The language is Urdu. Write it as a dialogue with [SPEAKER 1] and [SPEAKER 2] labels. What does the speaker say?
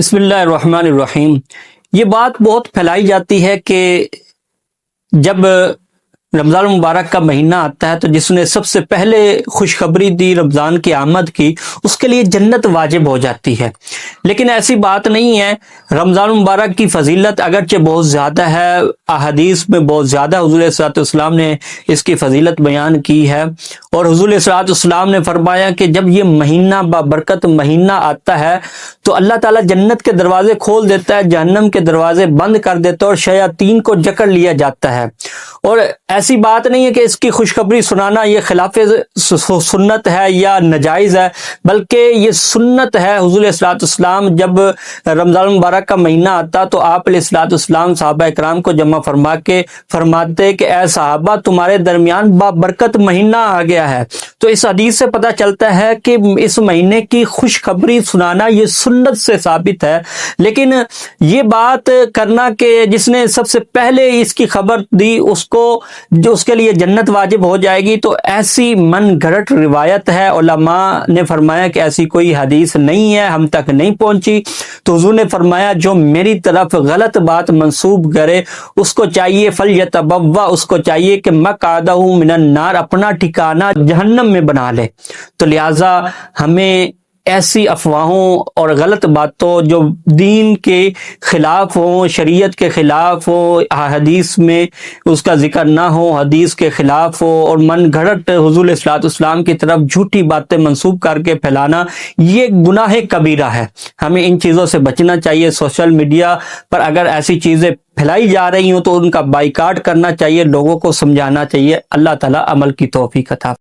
[SPEAKER 1] بسم اللہ الرحمن الرحیم۔ یہ بات بہت پھیلائی جاتی ہے کہ جب رمضان المبارک کا مہینہ آتا ہے تو جس نے سب سے پہلے خوشخبری دی رمضان کی آمد کی، اس کے لیے جنت واجب ہو جاتی ہے، لیکن ایسی بات نہیں ہے۔ رمضان المبارک کی فضیلت اگرچہ بہت زیادہ ہے، احادیث میں بہت زیادہ حضور صلی اللہ علیہ وسلم نے اس کی فضیلت بیان کی ہے، اور حضور صلی اللہ علیہ وسلم نے فرمایا کہ جب یہ مہینہ بابرکت مہینہ آتا ہے تو اللہ تعالیٰ جنت کے دروازے کھول دیتا ہے، جہنم کے دروازے بند کر دیتا ہے، اور شیاطین کو جکڑ لیا جاتا ہے۔ اور ایسی بات نہیں ہے کہ اس کی خوشخبری سنانا یہ خلاف سنت ہے یا ناجائز ہے، بلکہ یہ سنت ہے۔ حضور علیہ الصلوۃ والسلام جب رمضان المبارک کا مہینہ آتا تو آپ علیہ الصلوۃ والسلام صحابہ اکرام کو جمع فرما کے فرماتے کہ اے صحابہ، تمہارے درمیان بابرکت مہینہ آ گیا ہے۔ تو اس حدیث سے پتہ چلتا ہے کہ اس مہینے کی خوشخبری سنانا یہ سنت سے ثابت ہے، لیکن یہ بات کرنا کہ جس نے سب سے پہلے اس کی خبر دی اس کو جو اس کے لیے جنت واجب ہو جائے گی، تو ایسی من گھڑت روایت ہے۔ علماء نے فرمایا کہ ایسی کوئی حدیث نہیں ہے، ہم تک نہیں پہنچی۔ تو حضور نے فرمایا جو میری طرف غلط بات منسوب کرے اس کو چاہیے فلیتبوأ، اس کو چاہیے کہ مقعدہ من النار، اپنا ٹھکانہ جہنم میں بنا لے۔ تو لہٰذا ہمیں ایسی افواہوں اور غلط باتوں جو دین کے خلاف ہوں، شریعت کے خلاف ہو، حدیث میں اس کا ذکر نہ ہو، حدیث کے خلاف ہو، اور من گھڑت حضور صلی اللہ علیہ وسلم کی طرف جھوٹی باتیں منسوب کر کے پھیلانا یہ گناہ کبیرہ ہے۔ ہمیں ان چیزوں سے بچنا چاہیے۔ سوشل میڈیا پر اگر ایسی چیزیں پھیلائی جا رہی ہوں تو ان کا بائیکاٹ کرنا چاہیے، لوگوں کو سمجھانا چاہیے۔ اللہ تعالیٰ عمل کی توفیق عطا